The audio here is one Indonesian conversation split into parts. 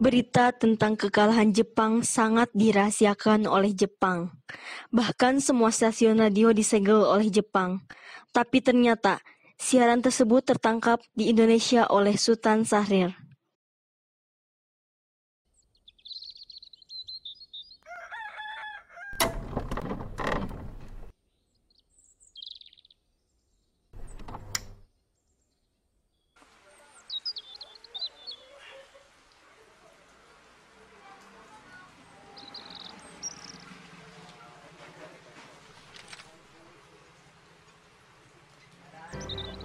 Berita tentang kekalahan Jepang sangat dirahasiakan oleh Jepang. Bahkan semua stasiun radio disegel oleh Jepang. Tapi ternyata siaran tersebut tertangkap di Indonesia oleh Sultan Syahrir.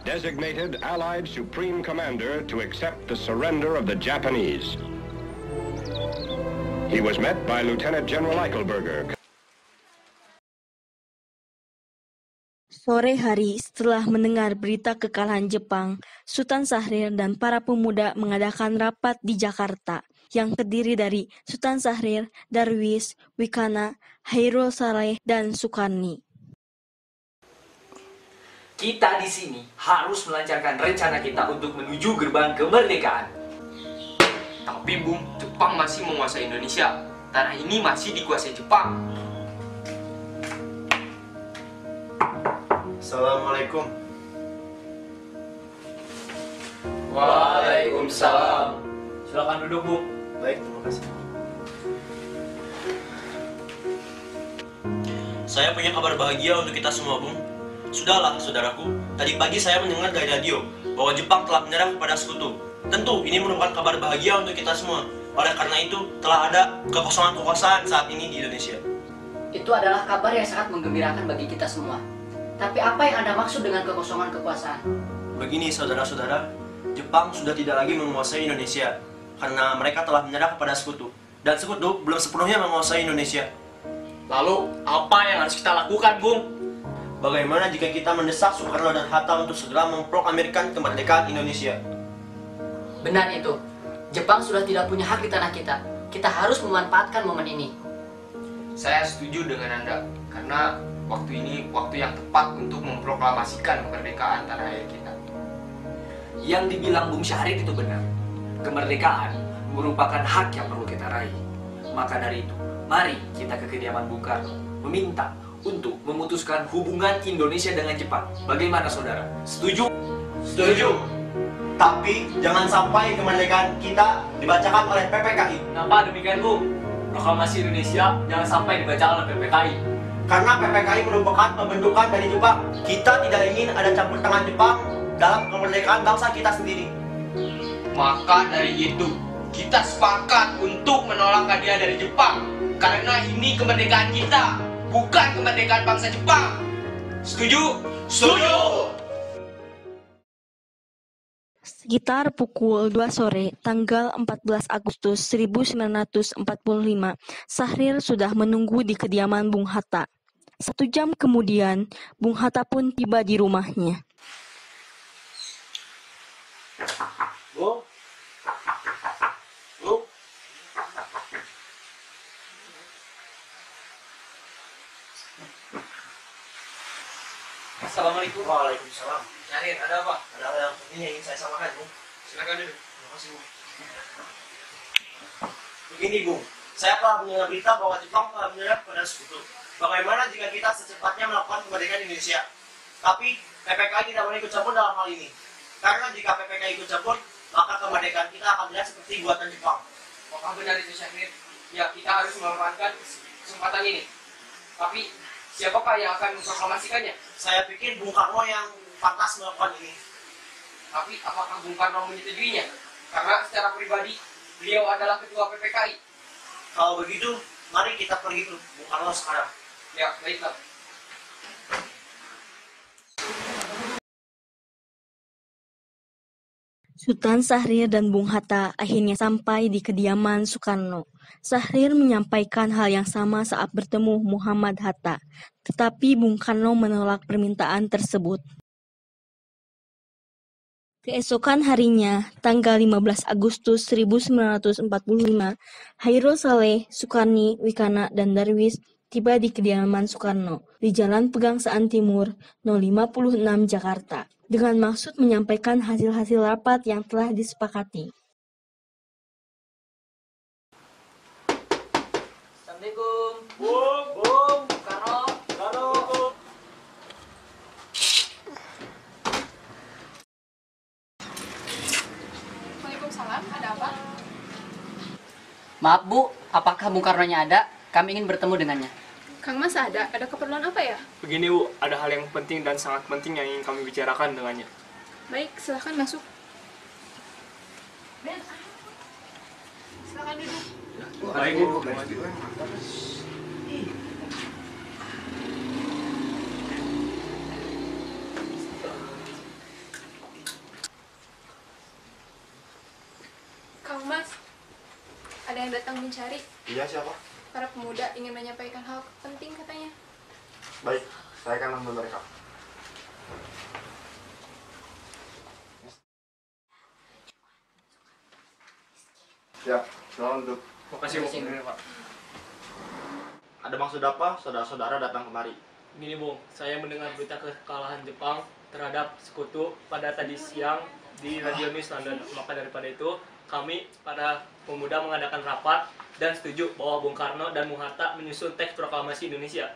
Designated Allied Supreme Commander to accept the surrender of the Japanese. He was met by Lieutenant General Eichelberger. Sore hari setelah mendengar berita kekalahan Jepang, Sultan Syahrir dan para pemuda mengadakan rapat di Jakarta yang terdiri dari Sultan Syahrir, Darwis, Wikana, Hairul Saleh, dan Sukarni. Kita di sini harus melancarkan rencana kita untuk menuju gerbang kemerdekaan. Tapi Bung, Jepang masih menguasai Indonesia. Tanah ini masih dikuasai Jepang. Assalamualaikum. Waalaikumsalam. Silakan duduk, Bung. Baik, terima kasih. Saya punya kabar bahagia untuk kita semua, Bung. Sudahlah, saudaraku. Tadi pagi saya mendengar dari radio bahwa Jepang telah menyerah kepada sekutu. Tentu ini merupakan kabar bahagia untuk kita semua. Oleh karena itu, telah ada kekosongan kekuasaan saat ini di Indonesia. Itu adalah kabar yang sangat menggembirakan bagi kita semua. Tapi apa yang Anda maksud dengan kekosongan kekuasaan? Begini, saudara-saudara, Jepang sudah tidak lagi menguasai Indonesia karena mereka telah menyerah kepada sekutu. Dan sekutu belum sepenuhnya menguasai Indonesia. Lalu, apa yang harus kita lakukan, Bung? Bagaimana jika kita mendesak Soekarno dan Hatta untuk segera memproklamirkan kemerdekaan Indonesia? Benar itu. Jepang sudah tidak punya hak di tanah kita. Kita harus memanfaatkan momen ini. Saya setuju dengan Anda, karena waktu ini waktu yang tepat untuk memproklamasikan kemerdekaan tanah air kita. Yang dibilang Bung Syahrir itu benar. Kemerdekaan merupakan hak yang perlu kita raih. Maka dari itu, mari kita ke kediaman Bung Karno meminta untuk memutuskan hubungan Indonesia dengan Jepang. Bagaimana, saudara? Setuju? Setuju. Tapi jangan sampai kemerdekaan kita dibacakan oleh PPKI. Kenapa demikian, Bung? Proklamasi Indonesia jangan sampai dibacakan oleh PPKI. Karena PPKI merupakan pembentukan dari Jepang. Kita tidak ingin ada campur tangan Jepang dalam kemerdekaan bangsa kita sendiri. Maka dari itu, kita sepakat untuk menolak hadiah dari Jepang. Karena ini kemerdekaan kita, bukan kemerdekaan bangsa Jepang. Setuju? Setuju! Sekitar pukul 2 sore, tanggal 14 Agustus 1945, Syahrir sudah menunggu di kediaman Bung Hatta. 1 jam kemudian, Bung Hatta pun tiba di rumahnya. Bu? Bu? Assalamualaikum. Waalaikumsalam. Syahrir, ada apa? Ada hal yang penting yang ingin saya sampaikan, Bu. Silakan duduk. Terima kasih, Bu. Begini, Bu. Saya telah mendengar berita bahwa Jepang telah menyerah kepada sekutu. Bagaimana jika kita secepatnya melakukan kemerdekaan Indonesia? Tapi PPKI tidak boleh ikut campur dalam hal ini. Karena jika PPKI ikut campur, maka kemerdekaan kita akan dilihat seperti buatan Jepang. Apakah benar itu, Syahrir? Ya, kita harus memanfaatkan kesempatan ini. Tapi, siapakah yang akan memproklamasikannya? Saya pikir Bung Karno yang pantas melakukan ini. Tapi, apakah Bung Karno menyetujuinya? Karena secara pribadi, beliau adalah ketua PPKI. Kalau begitu, mari kita pergi ke Bung Karno sekarang. Ya, baiklah. Sultan Syahrir dan Bung Hatta akhirnya sampai di kediaman Soekarno. Syahrir menyampaikan hal yang sama saat bertemu Muhammad Hatta, tetapi Bung Karno menolak permintaan tersebut. Keesokan harinya, tanggal 15 Agustus 1945, Hairul Saleh, Sukarni, Wikana, dan Darwis tiba di kediaman Soekarno di Jalan Pegangsaan Timur, No. 56, Jakarta, dengan maksud menyampaikan hasil-hasil rapat yang telah disepakati. Assalamualaikum. Bung, Karno. Karno. Waalaikumsalam, ada apa? Maaf Bu, apakah Bung Karnonya ada? Kami ingin bertemu dengannya. Kang Mas ada keperluan apa ya? Begini Bu, ada hal yang penting dan sangat penting yang ingin kami bicarakan dengannya. Baik, silahkan masuk. Silahkan duduk. Baik Bu. Kang Mas, ada yang datang mencari. Iya, siapa? Para pemuda ingin menyampaikan hal penting katanya. Baik, saya akan menemui mereka. Ya, selamat duduk. Makasih Bu. Pak. Ada maksud apa saudara-saudara datang kemari? Gini Bung, saya mendengar berita kekalahan Jepang terhadap sekutu pada tadi siang di Radio News London. Maka daripada itu, kami para pemuda mengadakan rapat dan setuju bahwa Bung Karno dan Bung Hatta menyusun teks proklamasi Indonesia.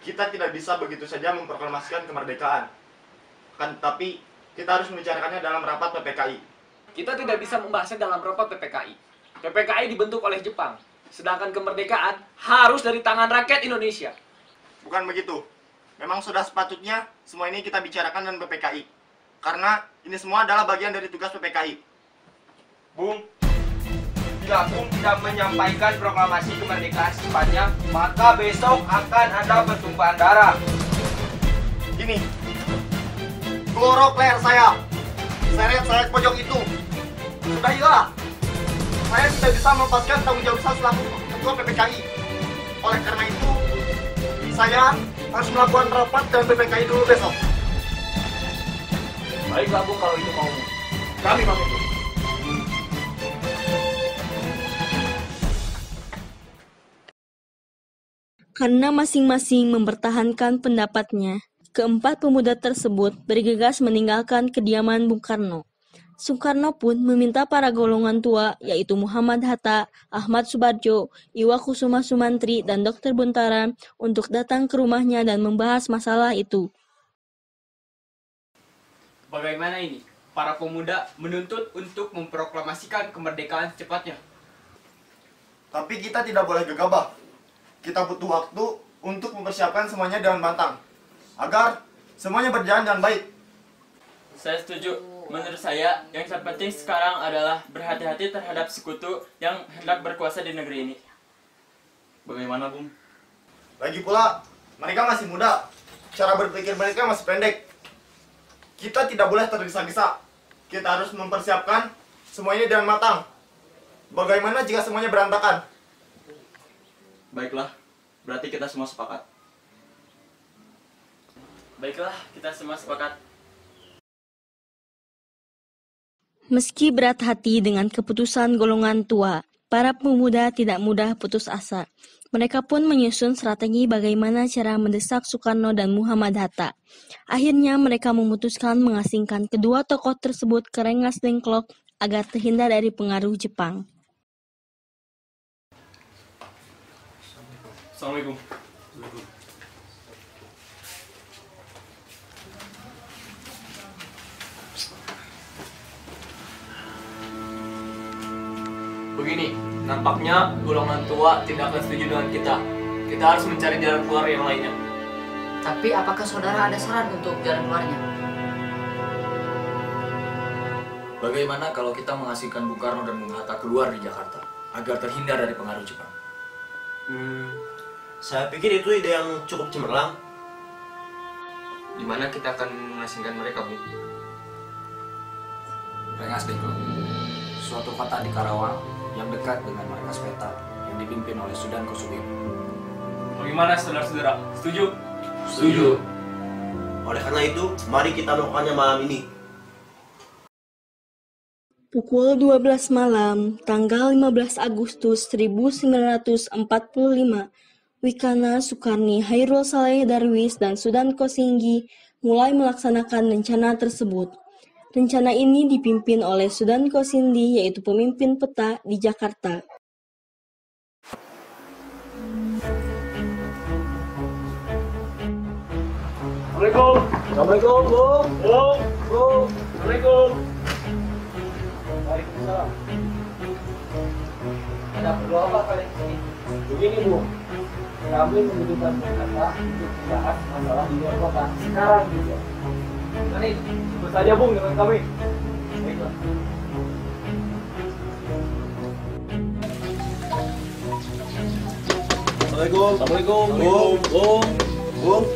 Kita tidak bisa begitu saja memproklamasikan kemerdekaan. Tapi kita harus membicarakannya dalam rapat PPKI. Kita tidak bisa membahasnya dalam rapat PPKI. PPKI dibentuk oleh Jepang, sedangkan kemerdekaan harus dari tangan rakyat Indonesia. Bukan begitu. Memang sudah sepatutnya semua ini kita bicarakan dengan PPKI. Karena ini semua adalah bagian dari tugas PPKI. Bung, bila Bung tidak menyampaikan proklamasi kemerdekaan secepatnya, maka besok akan ada pertumpahan darah. Ini. Klorok leher saya. Seret saya ke pojok itu. Sudahilah. Saya tidak bisa melepaskan tanggung jawab saya selaku ketua PPKI. Oleh karena itu, saya harus melakukan rapat dengan PPKI dulu besok. Baiklah Bung, kalau itu mau. Kami pamit. Karena masing-masing mempertahankan pendapatnya, keempat pemuda tersebut bergegas meninggalkan kediaman Bung Karno. Soekarno pun meminta para golongan tua, yaitu Muhammad Hatta, Ahmad Subarjo, Iwa Kusuma Sumantri, dan Dr. Buntara, untuk datang ke rumahnya dan membahas masalah itu. Bagaimana ini? Para pemuda menuntut untuk memproklamasikan kemerdekaan secepatnya. Tapi kita tidak boleh gegabah. Kita butuh waktu untuk mempersiapkan semuanya dengan matang, agar semuanya berjalan dengan baik. Saya setuju. Menurut saya, yang terpenting sekarang adalah berhati-hati terhadap sekutu yang hendak berkuasa di negeri ini. Bagaimana Bung? Lagi pula, mereka masih muda. Cara berpikir mereka masih pendek. Kita tidak boleh tergesa-gesa. Kita harus mempersiapkan semuanya dengan matang. Bagaimana jika semuanya berantakan? Baiklah, berarti kita semua sepakat. Baiklah, kita semua sepakat. Meski berat hati dengan keputusan golongan tua, para pemuda tidak mudah putus asa. Mereka pun menyusun strategi bagaimana cara mendesak Soekarno dan Muhammad Hatta. Akhirnya mereka memutuskan mengasingkan kedua tokoh tersebut ke Rengas Dengklok agar terhindar dari pengaruh Jepang. Assalamualaikum. Begini, nampaknya golongan tua tidak akan setuju dengan kita. Kita harus mencari jalan keluar yang lainnya. Tapi apakah saudara ada saran untuk jalan keluarnya? Bagaimana kalau kita mengasingkan Bung Karno dan Bung Hatta keluar di Jakarta agar terhindar dari pengaruh Jepang? Saya pikir itu ide yang cukup cemerlang. Di mana kita akan mengasingkan mereka, Bung? Rengas Dengklok, suatu kota di Karawang yang dekat dengan markas peta yang dipimpin oleh Sudan Kusubir. Bagaimana saudara-saudara? Setuju? Setuju. Oleh karena itu, mari kita melakukannya malam ini. Pukul 12 malam, tanggal 15 Agustus 1945, Wikana Sukarni, Hairul Saleh Darwis, dan Sudan Kosinggi mulai melaksanakan rencana tersebut. Rencana ini dipimpin oleh Sudan Kosinggi, yaitu pemimpin peta di Jakarta. Assalamualaikum. Assalamualaikum, Bu. Bu. Bu. Assalamualaikum. Waalaikumsalam. Ada perlu apa kalian sini? Begini, Bu. Kami membutuhkan kata untuk membahas masalah di luar kota sekarang juga. Mari, sebut saja, Bung, dengan kami. Baiklah. Assalamualaikum. Assalamualaikum. Bung. Bung.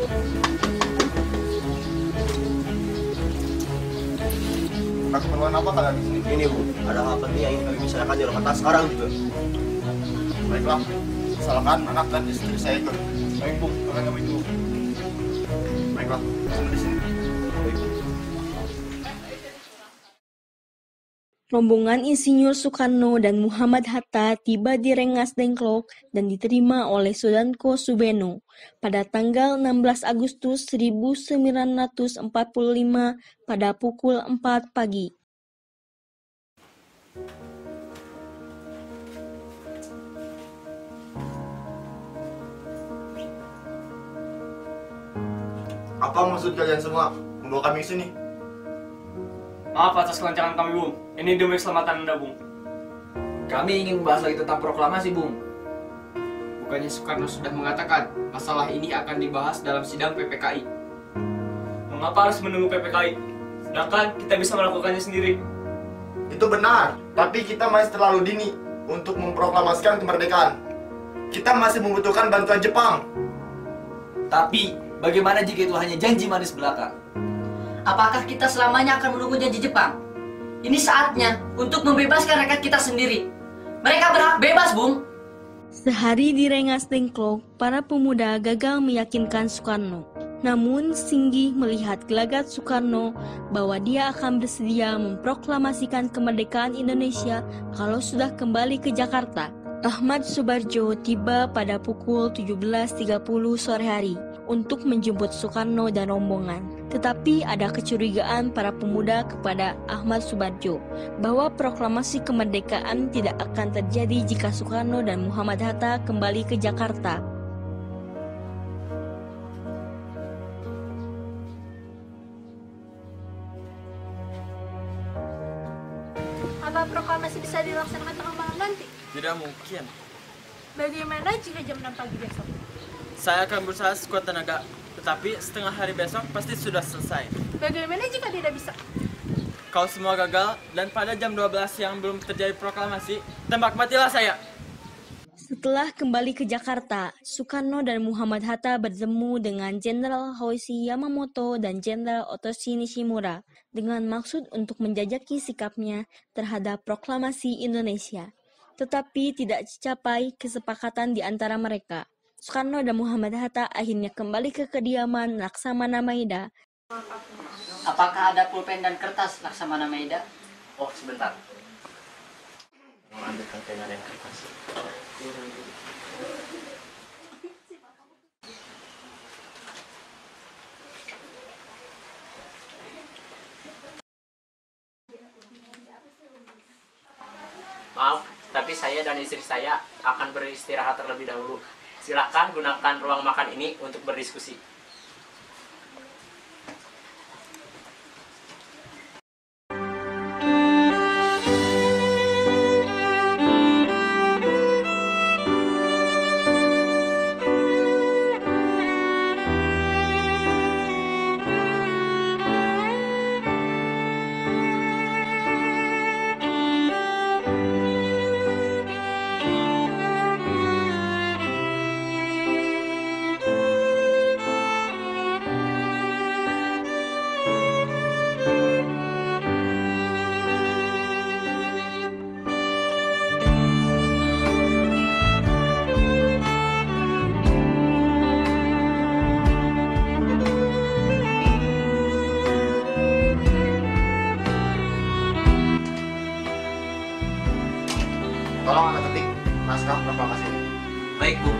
Nah, keperluan apa kalian di sini? Ini, Bu. Ada hal penting yang ingin kami bicarakan di Jakarta sekarang juga. Baiklah. Misalkan anak dan istri saya ikut. Baik, Bu. Akan kami ikut. Baiklah. Tunggu di sini. Baik, Bu. Rombongan Insinyur Soekarno dan Muhammad Hatta tiba di Rengas Dengklok dan diterima oleh Sudanko Subeno pada tanggal 16 Agustus 1945 pada pukul 4 pagi. Apa maksud kalian semua membawa kami ke sini? Maaf atas kelancangan kami, Bung. Ini demi keselamatan Anda, Bung. Kami ingin membahas lagi tentang proklamasi, Bung. Bukannya Soekarno sudah mengatakan masalah ini akan dibahas dalam sidang PPKI. Mengapa harus menunggu PPKI? Sedangkan kita bisa melakukannya sendiri. Itu benar, tapi kita masih terlalu dini untuk memproklamasikan kemerdekaan. Kita masih membutuhkan bantuan Jepang. Tapi, bagaimana jika itu hanya janji manis belaka? Apakah kita selamanya akan menunggu janji Jepang? Ini saatnya untuk membebaskan rakyat kita sendiri. Mereka berhak bebas, Bung. Sehari di Rengas Dengklok, para pemuda gagal meyakinkan Soekarno. Namun, Singgi melihat gelagat Soekarno bahwa dia akan bersedia memproklamasikan kemerdekaan Indonesia kalau sudah kembali ke Jakarta. Ahmad Subarjo tiba pada pukul 17.30 sore hari untuk menjemput Soekarno dan rombongan. Tetapi ada kecurigaan para pemuda kepada Ahmad Subarjo bahwa proklamasi kemerdekaan tidak akan terjadi jika Soekarno dan Muhammad Hatta kembali ke Jakarta. Apa proklamasi bisa dilaksanakan tengah malam nanti? Tidak mungkin. Bagaimana jika jam 6 pagi besok? Saya akan berusaha sekuat tenaga, tetapi setengah hari besok pasti sudah selesai. Bagaimana jika tidak bisa? Kalau semua gagal dan pada jam 12 siang belum terjadi proklamasi, tembak matilah saya. Setelah kembali ke Jakarta, Soekarno dan Muhammad Hatta bertemu dengan Jenderal Hoishi Yamamoto dan Jenderal Otoshi Nishimura dengan maksud untuk menjajaki sikapnya terhadap proklamasi Indonesia. Tetapi tidak dicapai kesepakatan di antara mereka. Soekarno dan Muhammad Hatta akhirnya kembali ke kediaman Laksamana Maeda. Apakah ada pulpen dan kertas, Laksamana Maeda? Oh, sebentar. Mengambil kontainer yang kertas. Maaf, tapi saya dan istri saya akan beristirahat terlebih dahulu. Silakan gunakan ruang makan ini untuk berdiskusi. Tolong Anda ketik naskah proklamasi ini. Baik, Bu.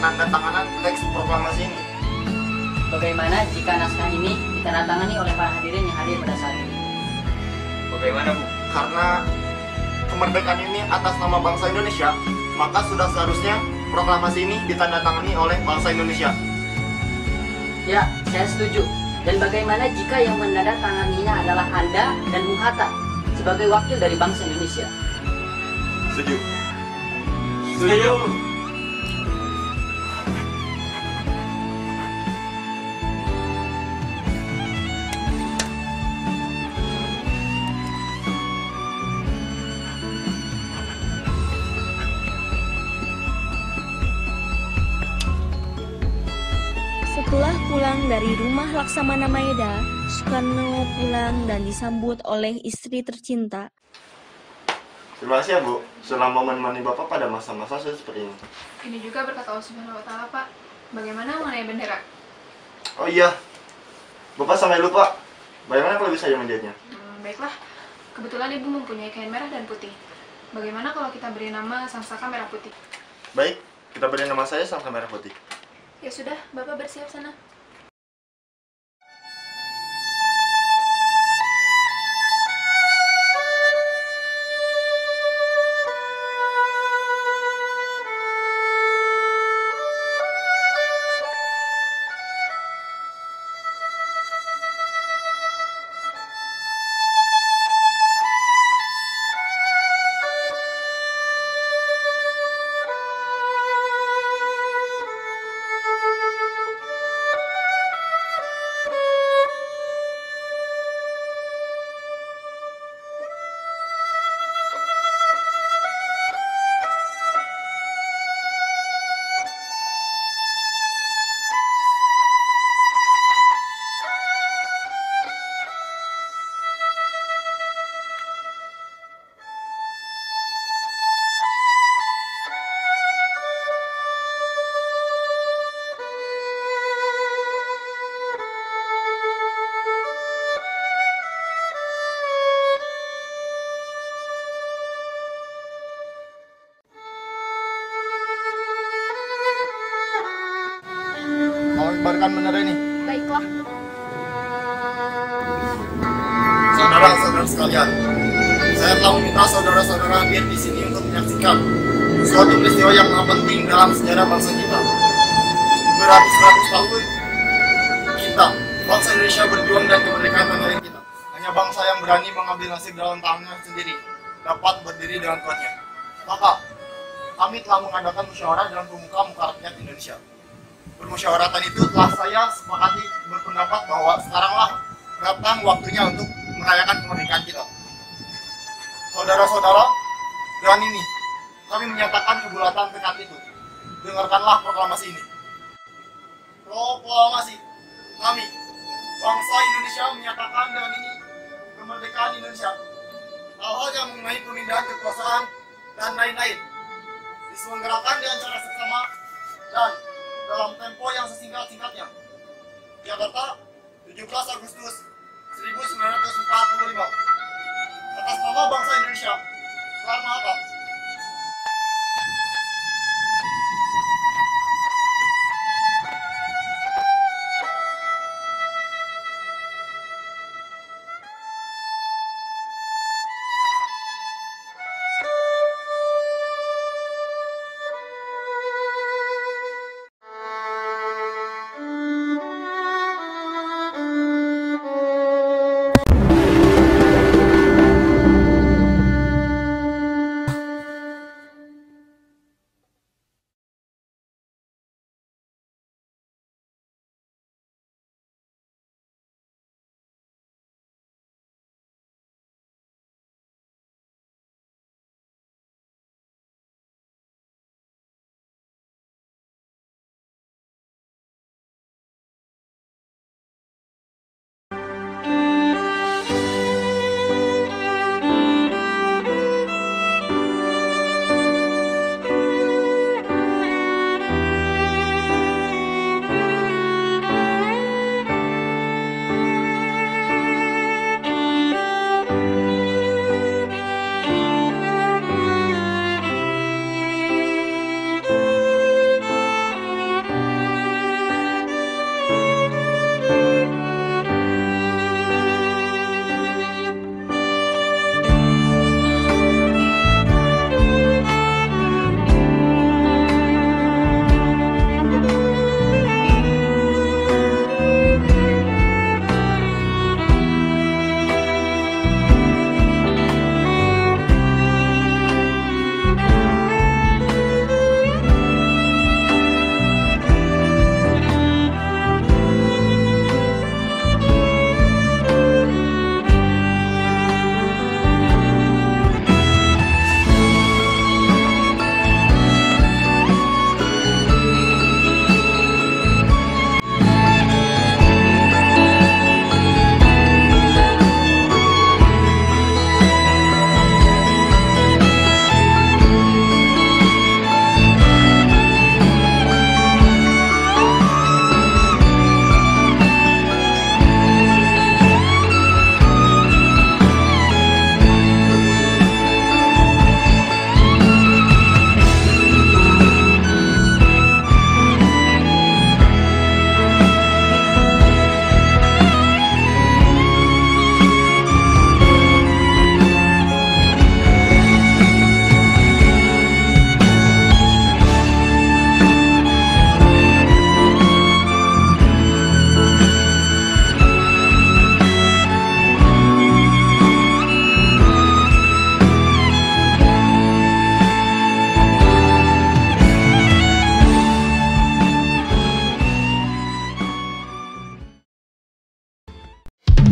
penandatanganan teks proklamasi ini. Bagaimana jika naskah ini ditandatangani oleh para hadirin yang hadir pada saat ini? Bagaimana, Bu? Karena kemerdekaan ini atas nama bangsa Indonesia, maka sudah seharusnya proklamasi ini ditandatangani oleh bangsa Indonesia. Ya, saya setuju. Dan bagaimana jika yang menandatanganinya adalah Anda dan Bung Hatta sebagai wakil dari bangsa Indonesia? Setuju. Setuju. Setelah pulang dari rumah Laksamana Maeda, Soekarno pulang dan disambut oleh istri tercinta. Terima kasih ya Bu, selama menemani Bapak pada masa-masa seperti ini. Ini juga berkat Allah Subhanahu wa Ta'ala, Pak. Bagaimana mengenai bendera? Oh iya, Bapak sampai lupa. Bagaimana kalau bisa menjadinya? Baiklah, kebetulan Ibu mempunyai kain merah dan putih. Bagaimana kalau kita beri nama Sang Saka Merah Putih? Baik, kita beri nama saya Sang Saka Merah Putih. Ya sudah, Bapak bersiap sana. Kibarkan bendera ini. Baiklah. Saudara-saudara sekalian, saya telah meminta saudara-saudara hadir di sini untuk menyaksikan suatu peristiwa yang sangat penting dalam sejarah bangsa kita. Beratus-ratus tahun kita, bangsa Indonesia berjuang dan kemerdekaan tanah air kita. Hanya bangsa yang berani mengambil nasib dalam tangannya sendiri dapat berdiri dengan kuatnya. Maka kami telah mengadakan musyawarah dalam pemuka-muka rakyat Indonesia. Permusyawaratan itu telah saya sepakati berpendapat bahwa sekaranglah datang waktunya untuk merayakan kemerdekaan kita. Saudara-saudara, dengan ini kami menyatakan kebulatan tekad itu. Dengarkanlah proklamasi ini. Proklamasi kami, bangsa Indonesia, menyatakan dengan ini kemerdekaan Indonesia. Hal-hal yang mengenai pemindahan kekuasaan dan lain-lain diselenggarakan dengan cara seksama dan dalam tempo yang sesingkat-singkatnya. Jakarta, 17 Agustus 1945. Atas nama bangsa Indonesia, Soekarno-Hatta.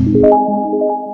Thank you.